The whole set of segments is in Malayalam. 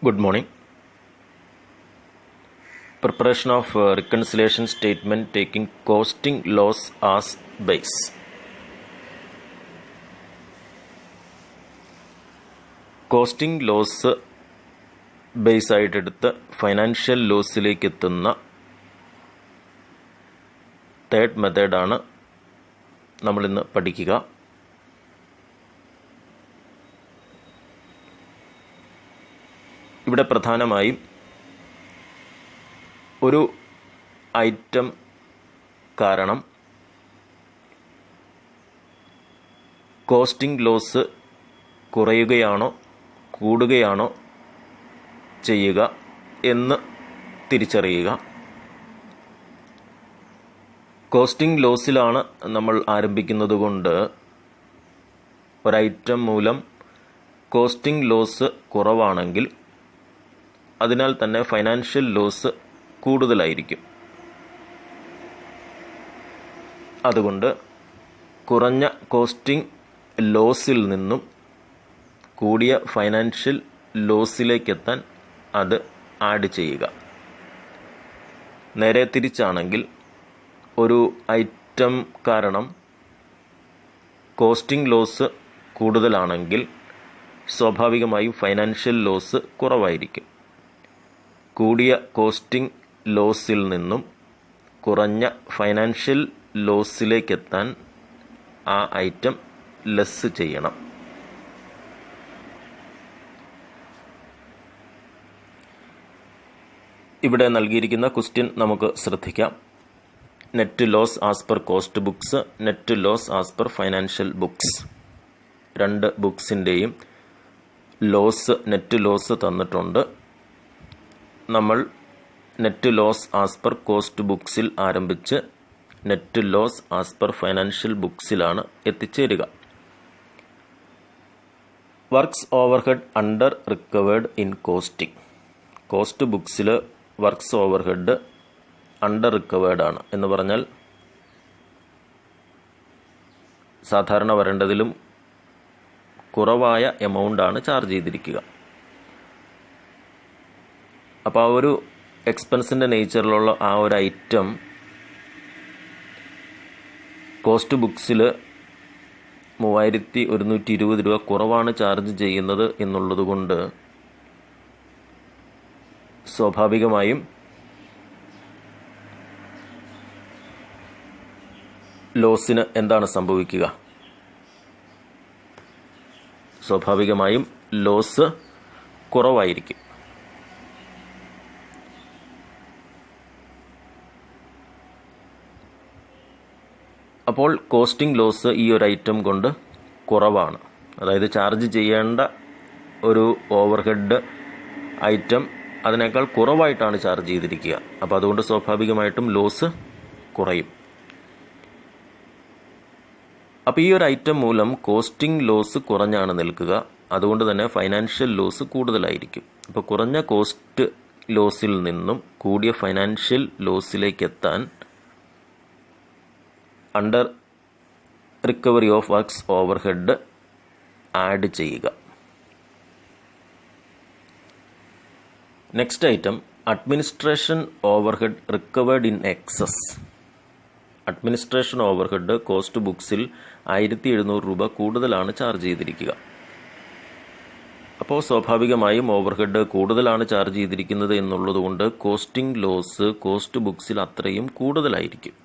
Good morning. Preparation of reconciliation statement taking costing loss as base. Costing loss base ആയിട്ടെടുത്ത് ഫൈനാൻഷ്യൽ ലോസിലേക്ക് എത്തുന്ന തേർഡ് മെത്തേഡാണ് നമ്മളിന്ന് പഠിക്കുക. ഇവിടെ പ്രധാനമായും ഒരു ഐറ്റം കാരണം കോസ്റ്റിംഗ് ലോസ് കുറയുകയാണോ കൂടുകയാണോ ചെയ്യുക എന്ന് തിരിച്ചറിയുക. കോസ്റ്റിംഗ് ലോസിലാണ് നമ്മൾ ആരംഭിക്കുന്നത് കൊണ്ട് ഒരൈറ്റം മൂലം കോസ്റ്റിംഗ് ലോസ് കുറവാണെങ്കിൽ അതിനാൽ തന്നെ ഫൈനാൻഷ്യൽ ലോസ് കൂടുതലായിരിക്കും. അതുകൊണ്ട് കുറഞ്ഞ കോസ്റ്റിംഗ് ലോസിൽ നിന്നും കൂടിയ ഫൈനാൻഷ്യൽ ലോസിലേക്കെത്താൻ അത് ആഡ് ചെയ്യുക. നേരെ തിരിച്ചാണെങ്കിൽ ഒരു ഐറ്റം കാരണം കോസ്റ്റിംഗ് ലോസ് കൂടുതലാണെങ്കിൽ സ്വാഭാവികമായും ഫൈനാൻഷ്യൽ ലോസ് കുറവായിരിക്കും. കൂടിയ കോസ്റ്റിംഗ് ലോസിൽ നിന്നും കുറഞ്ഞ ഫൈനാൻഷ്യൽ ലോസിലേക്കെത്താൻ ആ ഐറ്റം ലെസ് ചെയ്യണം. ഇവിടെ നൽകിയിരിക്കുന്ന ക്വസ്റ്റ്യൻ നമുക്ക് ശ്രദ്ധിക്കാം. Net loss as per cost books, net loss as per financial books. രണ്ട് ബുക്സിൻ്റെയും നെറ്റ് ലോസ് തന്നിട്ടുണ്ട്. നമ്മൾ net loss as per cost ബുക്സിൽ ആരംഭിച്ച് net loss as per financial ബുക്സിലാണ് എത്തിച്ചേരുക. Works overhead under recovered in costing. Cost ബുക്സിൽ വർക്ക്സ് ഓവർഹെഡ് അണ്ടർ റിക്കവേർഡ് ആണ് എന്ന് പറഞ്ഞാൽ സാധാരണ വരേണ്ടതിലും കുറവായ എമൗണ്ടാണ് ചാർജ് ചെയ്തിരിക്കുക. അപ്പോൾ ആ ഒരു എക്സ്പെൻസിൻ്റെ നേച്ചറിലുള്ള ആ ഒരു ഐറ്റം കോസ്റ്റ് ബുക്സിൽ 3120 രൂപ കുറവാണ് ചാർജ് ചെയ്യുന്നത് എന്നുള്ളത് കൊണ്ട് സ്വാഭാവികമായും ലോസിന് എന്താണ് സംഭവിക്കുക? സ്വാഭാവികമായും ലോസ് കുറവായിരിക്കും. അപ്പോൾ കോസ്റ്റിംഗ് ലോസ് ഈ ഒരു ഐറ്റം കൊണ്ട് കുറവാണ്. അതായത് ചാർജ് ചെയ്യേണ്ട ഒരു ഓവർഹെഡ് ഐറ്റം അതിനേക്കാൾ കുറവായിട്ടാണ് ചാർജ് ചെയ്തിരിക്കുക. അപ്പോൾ അതുകൊണ്ട് സ്വാഭാവികമായിട്ടും ലോസ് കുറയും. അപ്പോൾ ഈ ഒരു ഐറ്റം മൂലം കോസ്റ്റിംഗ് ലോസ് കുറഞ്ഞാണ് നിൽക്കുക. അതുകൊണ്ട് തന്നെ ഫൈനാൻഷ്യൽ ലോസ് കൂടുതലായിരിക്കും. അപ്പോൾ കുറഞ്ഞ കോസ്റ്റ് ലോസിൽ നിന്നും കൂടിയ ഫൈനാൻഷ്യൽ ലോസിലേക്ക് എത്താൻ under recovery of works overhead add ചെയ്യുക. Next item administration overhead recovered in excess. Administration overhead cost ബുക്സിൽ 1700 രൂപ കൂടുതലാണ് ചാർജ് ചെയ്തിരിക്കുക. അപ്പോൾ സ്വാഭാവികമായും ഓവർഹെഡ് കൂടുതലാണ് ചാർജ് ചെയ്തിരിക്കുന്നത് എന്നുള്ളത് കൊണ്ട് കോസ്റ്റിംഗ് ലോസ് കോസ്റ്റ് ബുക്സിൽ അത്രയും കൂടുതലായിരിക്കും.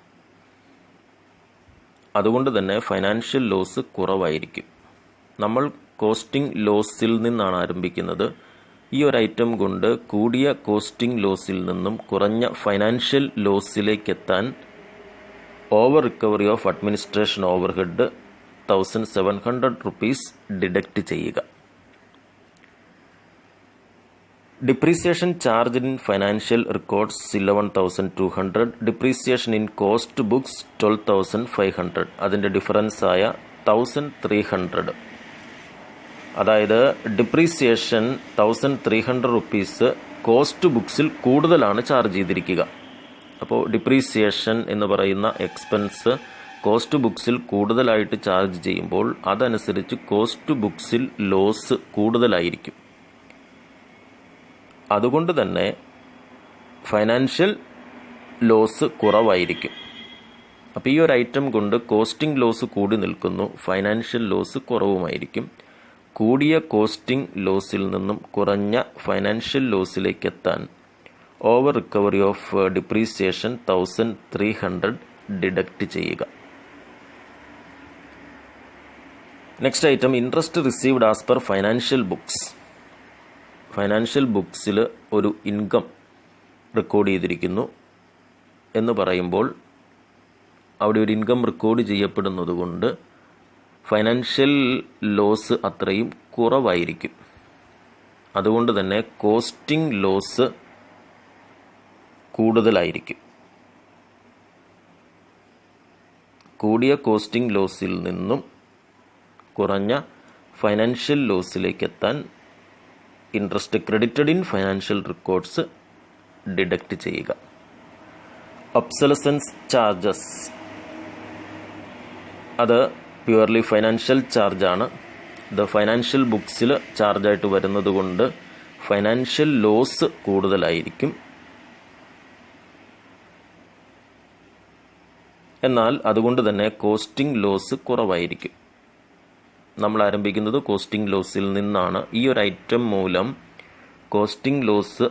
അതുകൊണ്ട് തന്നെ ഫൈനാൻഷ്യൽ ലോസ് കുറവായിരിക്കും. നമ്മൾ കോസ്റ്റിംഗ് ലോസിൽ നിന്നാണ് ആരംഭിക്കുന്നത്. ഈ ഒരു ഐറ്റം കൊണ്ട് കൂടിയ കോസ്റ്റിംഗ് ലോസിൽ നിന്നും കുറഞ്ഞ ഫൈനാൻഷ്യൽ ലോസിലേക്ക് എത്താൻ over recovery of administration overhead 1700 rupees deduct ചെയ്യുക. Depreciation charge in financial records 11,200. Depreciation in cost books 12,500. അതിൻ്റെ ഡിഫറൻസ് ആയ 1,300. അതായത് ഡിപ്രീസിയേഷൻ 1,300 റുപ്പീസ് കോസ്റ്റ് ബുക്സിൽ കൂടുതലാണ് ചാർജ് ചെയ്തിരിക്കുക. അപ്പോൾ ഡിപ്രീസിയേഷൻ എന്ന് പറയുന്ന എക്സ്പെൻസ് കോസ്റ്റ് ബുക്സിൽ കൂടുതലായിട്ട് ചാർജ് ചെയ്യുമ്പോൾ അതനുസരിച്ച് കോസ്റ്റ് ബുക്സിൽ ലോസ് കൂടുതലായിരിക്കും. അതുകൊണ്ട് തന്നെ ഫൈനാൻഷ്യൽ ലോസ് കുറവായിരിക്കും. അപ്പോൾ ഈ ഒരു ഐറ്റം കൊണ്ട് കോസ്റ്റിംഗ് ലോസ് കൂടി നിൽക്കുന്നു, ഫൈനാൻഷ്യൽ ലോസ് കുറവുമായിരിക്കും. കൂടിയ കോസ്റ്റിംഗ് ലോസിൽ നിന്നും കുറഞ്ഞ ഫൈനാൻഷ്യൽ ലോസിലേക്ക് എത്താൻ over recovery of depreciation 1300 deduct ചെയ്യുക. Next item interest received as per financial books. Financial ബുക്സിൽ ഒരു ഇൻകം റെക്കോർഡ് ചെയ്തിരിക്കുന്നു എന്ന് പറയുമ്പോൾ അവിടെ ഒരു ഇൻകം റെക്കോർഡ് ചെയ്യപ്പെടുന്നത് കൊണ്ട് ഫൈനാൻഷ്യൽ ലോസ് അത്രയും കുറവായിരിക്കും. അതുകൊണ്ട് തന്നെ കോസ്റ്റിംഗ് ലോസ് കൂടുതലായിരിക്കും. കൂടിയ കോസ്റ്റിംഗ് ലോസിൽ നിന്നും കുറഞ്ഞ ഫൈനാൻഷ്യൽ ലോസിലേക്ക് എത്താൻ interest credited in financial records deduct ചെയ്യുക. ഒബ്സലസൻസ് ചാർജസ് അത് പ്യുവർലി ഫൈനാൻഷ്യൽ ചാർജാണ്. ഇത് ഫൈനാൻഷ്യൽ ബുക്സിൽ ചാർജായിട്ട് വരുന്നത് കൊണ്ട് ഫൈനാൻഷ്യൽ ലോസ് കൂടുതലായിരിക്കും. എന്നാൽ അതുകൊണ്ട് തന്നെ കോസ്റ്റിംഗ് ലോസ് കുറവായിരിക്കും. നമ്മൾ ആരംഭിക്കുന്നത് കോസ്റ്റിംഗ് ലോസിൽ നിന്നാണ്. ഈ ഒരു ഐറ്റം മൂലം കോസ്റ്റിംഗ് ലോസ്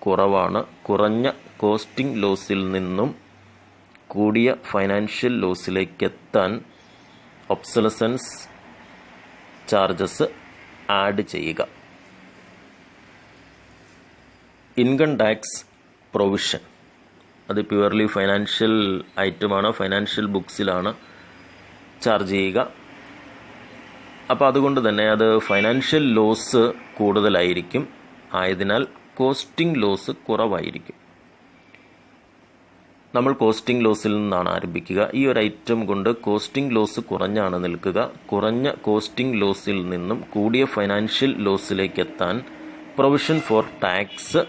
കുറവാണ്. കുറഞ്ഞ കോസ്റ്റിംഗ് ലോസിൽ നിന്നും കൂടിയ ഫൈനാൻഷ്യൽ ലോസിലേക്ക് എത്താൻ ഒബ്സലസൻസ് ചാർജസ് ആഡ് ചെയ്യുക. ഇൻകം ടാക്സ് പ്രൊവിഷൻ അത് പ്യുവർലി ഫൈനാൻഷ്യൽ ഐറ്റമാണ്, ഫൈനാൻഷ്യൽ ബുക്സിലാണ് ചാർജ് ചെയ്യുക. അപ്പോൾ അതുകൊണ്ട് തന്നെ അത് ഫൈനാൻഷ്യൽ ലോസ് കൂടുതലായിരിക്കും. ആയതിനാൽ കോസ്റ്റിംഗ് ലോസ് കുറവായിരിക്കും. നമ്മൾ കോസ്റ്റിംഗ് ലോസിൽ നിന്നാണ് ആരംഭിക്കുക. ഈ ഒരു ഐറ്റം കൊണ്ട് കോസ്റ്റിംഗ് ലോസ് കുറഞ്ഞാണ് നിൽക്കുക. കുറഞ്ഞ കോസ്റ്റിംഗ് ലോസിൽ നിന്നും കൂടിയ ഫൈനാൻഷ്യൽ ലോസിലേക്ക് എത്താൻ പ്രൊവിഷൻ ഫോർ ടാക്സ്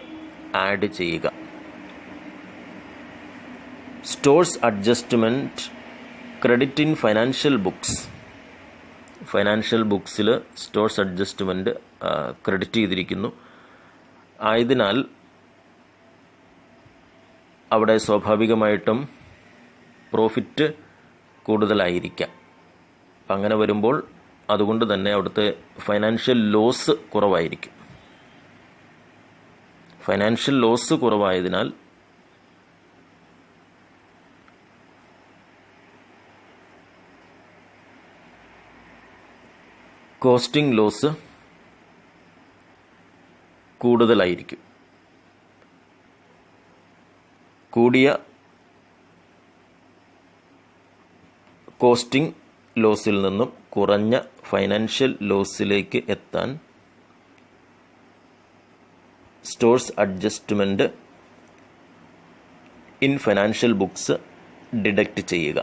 ആഡ് ചെയ്യുക. Stores adjustment credit in financial books. Financial ബുക്സിൽ സ്റ്റോഴ്സ് അഡ്ജസ്റ്റ്മെൻറ്റ് ക്രെഡിറ്റ് ചെയ്തിരിക്കുന്നു. ആയതിനാൽ അവിടെ സ്വാഭാവികമായിട്ടും പ്രോഫിറ്റ് കൂടുതലായിരിക്കാം. അപ്പം അങ്ങനെ വരുമ്പോൾ അതുകൊണ്ട് തന്നെ അവിടുത്തെ ഫൈനാൻഷ്യൽ ലോസ് കുറവായിരിക്കും. ഫൈനാൻഷ്യൽ ലോസ് കുറവായതിനാൽ കോസ്റ്റിംഗ് ലോസ് കൂടുതലായിരിക്കും. കൂടിയ കോസ്റ്റിംഗ് ലോസിൽ നിന്നും കുറഞ്ഞ ഫൈനാൻഷ്യൽ ലോസിലേക്ക് എത്താൻ stores adjustment in financial books deduct ചെയ്യുക.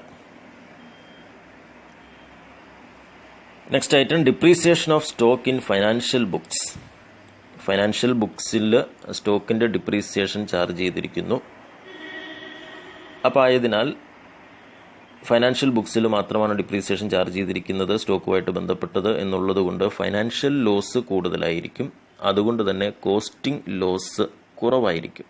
Next item depreciation of stock in financial books. Financial ബുക്സിൽ സ്റ്റോക്കിൻ്റെ ഡിപ്രീസിയേഷൻ ചാർജ് ചെയ്തിരിക്കുന്നു. അപ്പോൾ ആയതിനാൽ ഫൈനാൻഷ്യൽ ബുക്സിൽ മാത്രമാണ് ഡിപ്രീസിയേഷൻ ചാർജ് ചെയ്തിരിക്കുന്നത് സ്റ്റോക്കുമായിട്ട് ബന്ധപ്പെട്ടത് എന്നുള്ളത് കൊണ്ട് ഫൈനാൻഷ്യൽ ലോസ് കൂടുതലായിരിക്കും. അതുകൊണ്ട് തന്നെ കോസ്റ്റിംഗ് ലോസ് കുറവായിരിക്കും.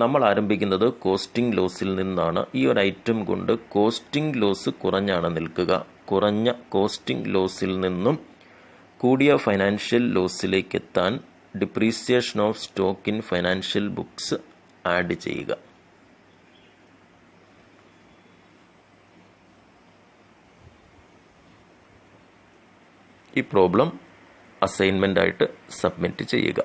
നമ്മൾ ആരംഭിക്കുന്നത് കോസ്റ്റിംഗ് ലോസിൽ നിന്നാണ്. ഈ ഒരു ഐറ്റം കൊണ്ട് കോസ്റ്റിംഗ് ലോസ് കുറഞ്ഞാണ് നിൽക്കുക. കുറഞ്ഞ കോസ്റ്റിംഗ് ലോസിൽ നിന്നും കൂടിയ ഫൈനാൻഷ്യൽ ലോസിലേക്ക് എത്താൻ depreciation of stock in financial books add ചെയ്യുക. ഈ പ്രോബ്ലം അസൈൻമെൻ്റ് ആയിട്ട് സബ്മിറ്റ് ചെയ്യുക.